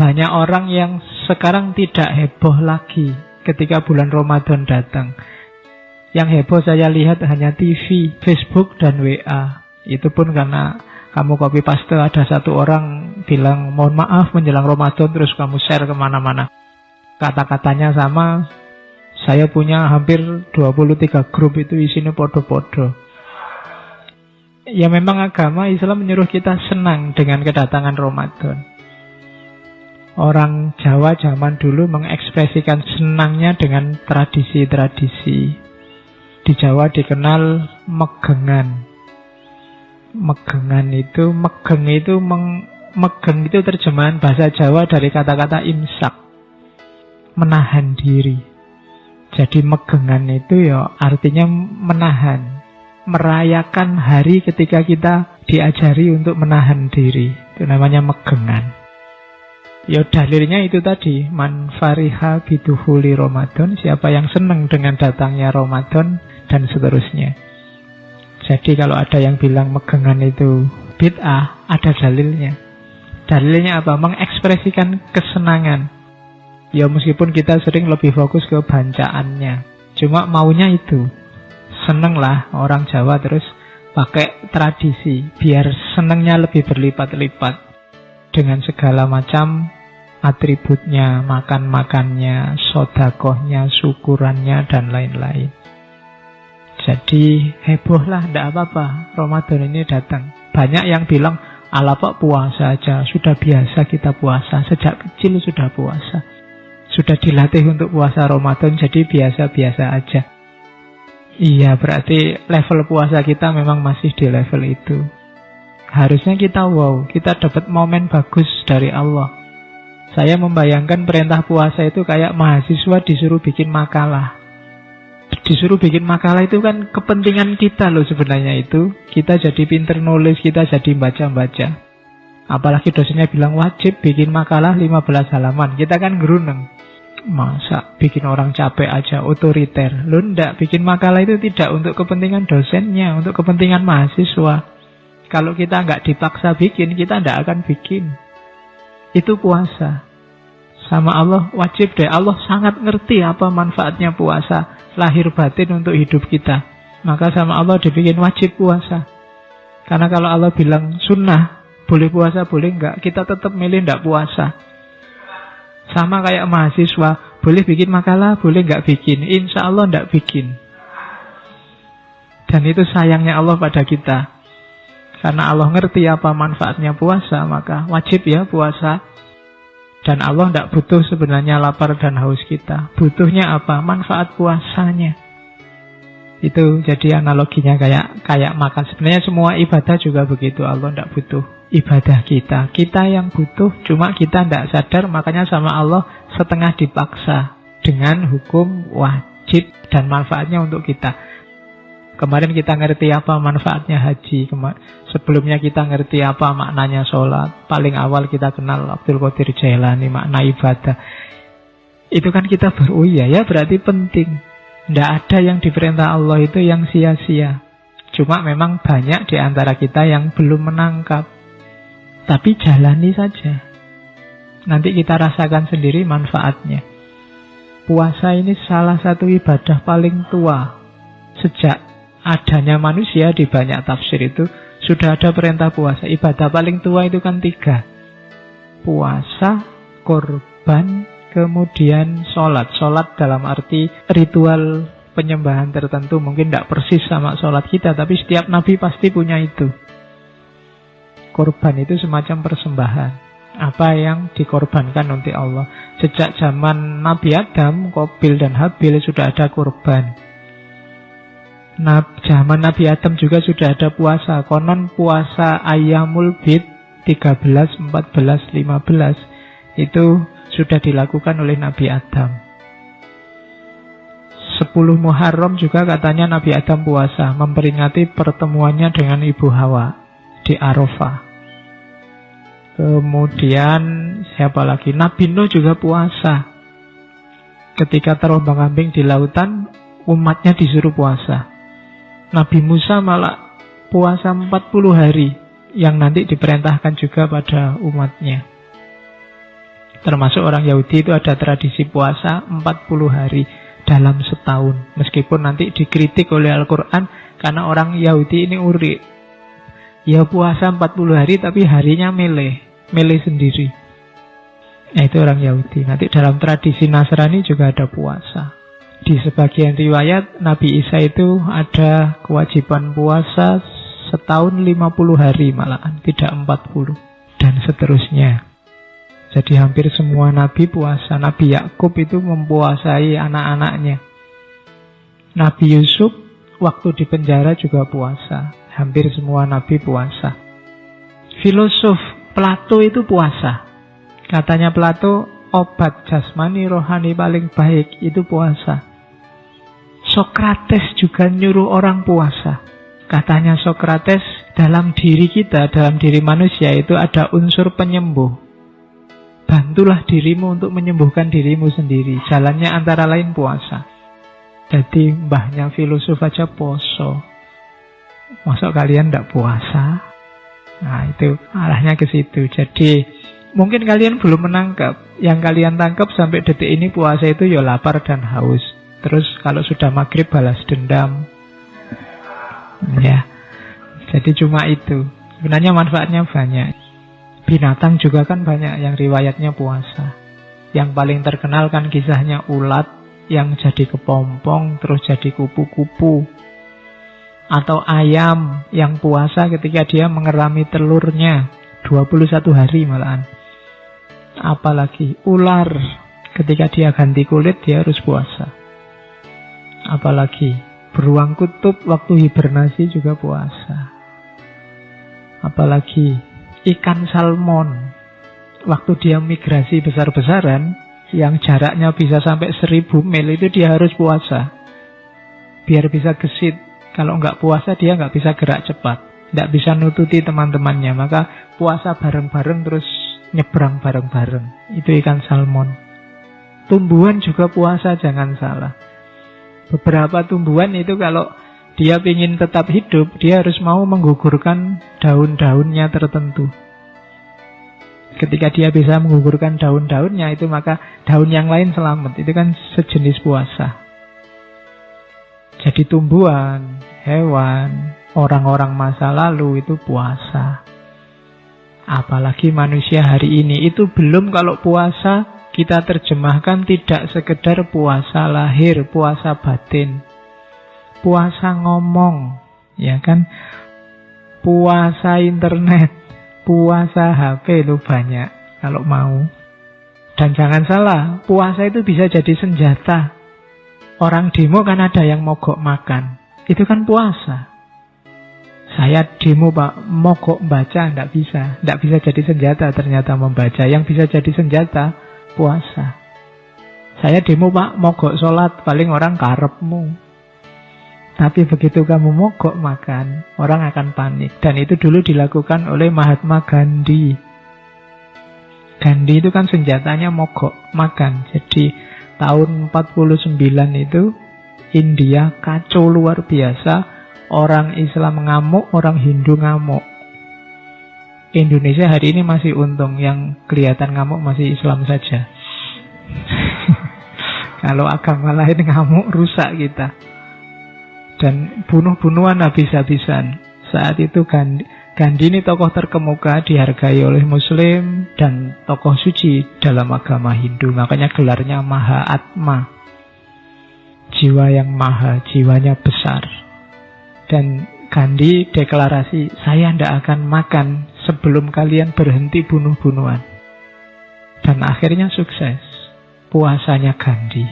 banyak orang yang sekarang tidak heboh lagi ketika bulan Ramadan datang. Yang heboh saya lihat hanya TV, Facebook, dan WA. Itu pun karena kamu copy paste, ada satu orang bilang mohon maaf menjelang Ramadan, terus kamu share kemana-mana. Kata-katanya sama, saya punya hampir 23 grup itu isinya podo-podo. Ya memang agama Islam menyuruh kita senang dengan kedatangan Ramadan. Orang Jawa zaman dulu mengekspresikan senangnya dengan tradisi-tradisi. Di Jawa dikenal megengan. Megeng itu terjemahan bahasa Jawa dari kata-kata imsak, menahan diri. Jadi megengan itu ya artinya menahan, merayakan hari ketika kita diajari untuk menahan diri. Itu namanya megengan. Ya dalilnya itu tadi, man fariha biduhuli Ramadan, siapa yang senang dengan datangnya Ramadan, dan seterusnya. Jadi kalau ada yang bilang megengan itu bid'ah, ada dalilnya. Dalilnya apa? Mengekspresikan kesenangan. Ya meskipun kita sering lebih fokus ke bancaannya, cuma maunya itu. Seneng lah orang Jawa terus pakai tradisi, biar senengnya lebih berlipat-lipat. Dengan segala macam atributnya, makan-makannya, sodakohnya, syukurannya, dan lain-lain. Jadi hebohlah, tidak apa-apa, Ramadan ini datang. Banyak yang bilang, ala pak puasa aja, sudah biasa kita puasa, sejak kecil sudah puasa. Sudah dilatih untuk puasa Ramadan, jadi biasa-biasa aja. Iya, berarti level puasa kita memang masih di level itu. Harusnya kita wow, kita dapat momen bagus dari Allah. Saya membayangkan perintah puasa itu kayak mahasiswa disuruh bikin makalah. Disuruh bikin makalah itu kan kepentingan kita loh sebenarnya itu. Kita jadi pinter nulis, kita jadi baca-baca. Apalagi dosennya bilang wajib bikin makalah 15 halaman. Kita kan geruneng. Masa bikin orang capek aja, otoriter. Loh enggak, bikin makalah itu tidak untuk kepentingan dosennya, untuk kepentingan mahasiswa. Kalau kita nggak dipaksa bikin, kita nggak akan bikin. Itu puasa. Sama Allah wajib deh. Allah sangat ngerti apa manfaatnya puasa lahir batin untuk hidup kita. Maka sama Allah dibikin wajib puasa. Karena kalau Allah bilang sunnah, boleh puasa, boleh enggak, kita tetap milih enggak puasa. Sama kayak mahasiswa, boleh bikin makalah, boleh enggak bikin. Insya Allah enggak bikin. Dan itu sayangnya Allah pada kita. Karena Allah ngerti apa manfaatnya puasa, maka wajib ya puasa. Dan Allah tidak butuh sebenarnya lapar dan haus kita. Butuhnya apa? Manfaat puasanya. Itu jadi analoginya kayak makan. Sebenarnya semua ibadah juga begitu. Allah tidak butuh ibadah kita. Kita yang butuh, cuma kita tidak sadar. Makanya sama Allah setengah dipaksa dengan hukum wajib dan manfaatnya untuk kita. Kemarin kita ngerti apa manfaatnya haji. Sebelumnya kita ngerti apa maknanya sholat. Paling awal kita kenal Abdul Qadir Jailani, makna ibadah. Itu kan kita baru, oh iya ya berarti penting. Tidak ada yang diperintah Allah itu yang sia-sia. Cuma memang banyak di antara kita yang belum menangkap. Tapi jalani saja. Nanti kita rasakan sendiri manfaatnya. Puasa ini salah satu ibadah paling tua. Sejak adanya manusia di banyak tafsir itu sudah ada perintah puasa. Ibadah paling tua itu kan 3. Puasa, korban, kemudian sholat. Sholat dalam arti ritual penyembahan tertentu. Mungkin tidak persis sama sholat kita, tapi setiap nabi pasti punya itu. Korban itu semacam persembahan. Apa yang dikorbankan untuk Allah. Sejak zaman Nabi Adam, Qabil dan Habil sudah ada korban. Zaman Nabi Adam juga sudah ada puasa. Konon puasa Ayyamul Bid 13, 14, 15 itu sudah dilakukan oleh Nabi Adam. 10 Muharram juga katanya Nabi Adam puasa, memperingati pertemuannya dengan Ibu Hawa di Arafah. Kemudian siapa lagi? Nabi Nuh juga puasa. Ketika terombang-ambing di lautan, umatnya disuruh puasa. Nabi Musa malah puasa 40 hari yang nanti diperintahkan juga pada umatnya. Termasuk orang Yahudi itu ada tradisi puasa 40 hari dalam setahun. Meskipun nanti dikritik oleh Al-Quran karena orang Yahudi ini urik. Ya puasa 40 hari tapi harinya milih sendiri. Nah, itu orang Yahudi. Nanti dalam tradisi Nasrani juga ada puasa. Di sebagian riwayat Nabi Isa itu ada kewajiban puasa setahun 50 hari malahan, tidak 40. Dan seterusnya. Jadi hampir semua Nabi puasa. Nabi Yakub itu mempuasai anak-anaknya. Nabi Yusuf waktu di penjara juga puasa. Hampir semua Nabi puasa. Filosof Plato itu puasa. Katanya Plato, obat jasmani rohani paling baik itu puasa. Sokrates juga nyuruh orang puasa. Katanya Sokrates, dalam diri kita, dalam diri manusia itu ada unsur penyembuh. Bantulah dirimu untuk menyembuhkan dirimu sendiri. Jalannya antara lain puasa. Jadi mbahnya filosof aja poso. Masuk kalian tidak puasa? Nah itu arahnya ke situ. Jadi mungkin kalian belum menangkap. Yang kalian tangkap sampai detik ini puasa itu ya lapar dan haus. Terus kalau sudah maghrib balas dendam. Ya. Jadi cuma itu. Sebenarnya manfaatnya banyak. Binatang juga kan banyak yang riwayatnya puasa. Yang paling terkenal kan kisahnya ulat yang jadi kepompong terus jadi kupu-kupu. Atau ayam yang puasa ketika dia mengerami telurnya 21 hari malahan. Apalagi ular ketika dia ganti kulit dia harus puasa. Apalagi beruang kutub waktu hibernasi juga puasa. Apalagi ikan salmon waktu dia migrasi besar-besaran yang jaraknya bisa sampai 1000 mil itu dia harus puasa biar bisa gesit. Kalau nggak puasa dia nggak bisa gerak cepat, nggak bisa nututi teman-temannya. Maka puasa bareng-bareng terus nyebrang bareng-bareng. Itu ikan salmon. Tumbuhan juga puasa, jangan salah. Beberapa tumbuhan itu kalau dia ingin tetap hidup, dia harus mau menggugurkan daun-daunnya tertentu. Ketika dia bisa menggugurkan daun-daunnya itu, maka daun yang lain selamat. Itu kan sejenis puasa. Jadi tumbuhan, hewan, orang-orang masa lalu itu puasa. Apalagi manusia hari ini. Itu belum kalau puasa kita terjemahkan tidak sekedar puasa lahir, puasa batin. Puasa ngomong, ya kan? Puasa internet, puasa HP itu banyak kalau mau. Dan jangan salah, puasa itu bisa jadi senjata. Orang demo kan ada yang mogok makan, itu kan puasa. Saya demo Pak, mogok baca, tidak bisa jadi senjata ternyata membaca. Yang bisa jadi senjata, puasa. Saya demo Pak, mogok sholat, paling orang karepmu. Tapi begitu kamu mogok makan, orang akan panik. Dan itu dulu dilakukan oleh Mahatma Gandhi. Gandhi itu kan senjatanya mogok makan. Jadi tahun 49 itu India kacau luar biasa. Orang Islam ngamuk, orang Hindu ngamuk. Indonesia hari ini masih untung, yang kelihatan ngamuk masih Islam saja. Kalau agama lain ngamuk, rusak kita. Dan bunuh-bunuhan habis-habisan. Saat itu Gandhi ini tokoh terkemuka, dihargai oleh Muslim dan tokoh suci dalam agama Hindu. Makanya gelarnya Mahatma. Jiwa yang maha, jiwanya besar. Dan Gandhi deklarasi, saya tidak akan makan sebelum kalian berhenti bunuh-bunuhan. Dan akhirnya sukses puasanya Gandhi.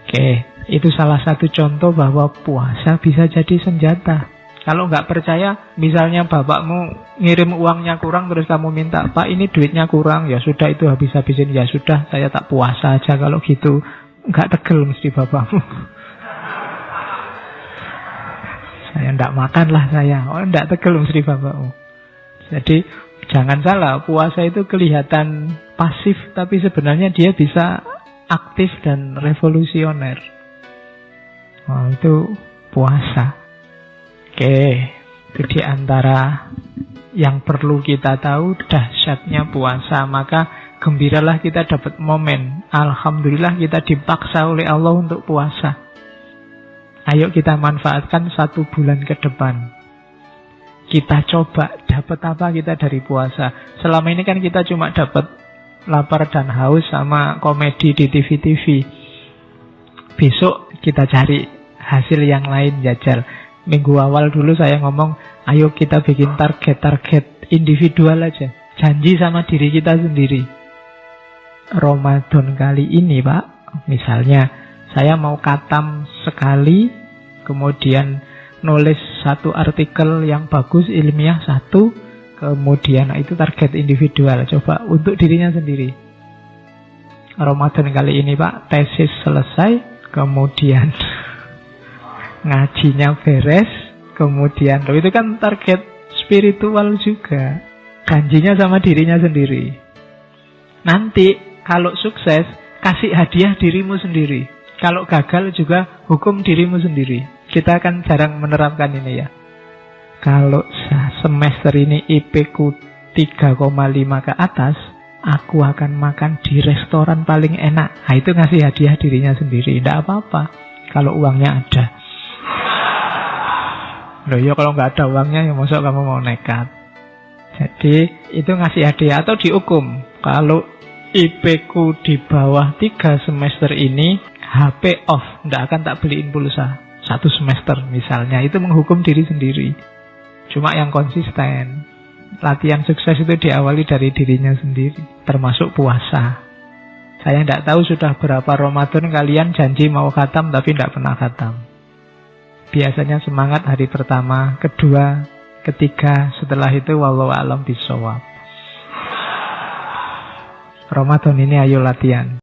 Oke, itu salah satu contoh bahwa puasa bisa jadi senjata. Kalau nggak percaya, misalnya bapakmu ngirim uangnya kurang terus kamu minta, Pak ini duitnya kurang, ya sudah itu habis-habisin, ya sudah saya tak puasa aja kalau gitu. Nggak tegel mesti bapakmu. Saya ndak makan lah saya. Oh ndak tegel mesti bapakmu. Jadi jangan salah, puasa itu kelihatan pasif tapi sebenarnya dia bisa aktif dan revolusioner. Oh, itu puasa. Oke, itu di antara yang perlu kita tahu dahsyatnya puasa. Maka gembiralah kita dapat momen. Alhamdulillah kita dipaksa oleh Allah untuk puasa. Ayo kita manfaatkan 1 bulan ke depan. Kita coba dapat apa kita dari puasa. Selama ini kan kita cuma dapat lapar dan haus sama komedi di TV-TV. Besok kita cari hasil yang lain, jajal. Minggu awal dulu saya ngomong, ayo kita bikin target-target individual aja. Janji sama diri kita sendiri. Ramadan kali ini, Pak, misalnya saya mau khatam sekali, kemudian nulis 1 artikel yang bagus, ilmiah 1, kemudian itu target individual. Coba untuk dirinya sendiri. Ramadan kali ini, Pak, tesis selesai, kemudian ngajinya beres, kemudian itu kan target spiritual juga. Janjinya sama dirinya sendiri. Nanti kalau sukses, kasih hadiah dirimu sendiri. Kalau gagal juga hukum dirimu sendiri. Kita kan jarang menerapkan ini ya. Kalau semester ini IP ku 3,5 ke atas, aku akan makan di restoran paling enak. Nah, itu ngasih hadiah dirinya sendiri. Tidak apa-apa kalau uangnya ada. Loh ya kalau nggak ada uangnya, ya masa kamu mau nekat. Jadi itu ngasih hadiah atau dihukum. Kalau IP ku di bawah 3 semester ini, HP off, nggak akan tak beliin pulsa 1 semester misalnya. Itu menghukum diri sendiri. Cuma yang konsisten. Latihan sukses itu diawali dari dirinya sendiri, termasuk puasa. Saya tidak tahu sudah berapa Ramadan kalian janji mau khatam tapi tidak pernah khatam. Biasanya semangat hari pertama, kedua, ketiga, setelah itu wallahu a'lam bishawab. Ramadan ini ayo latihan.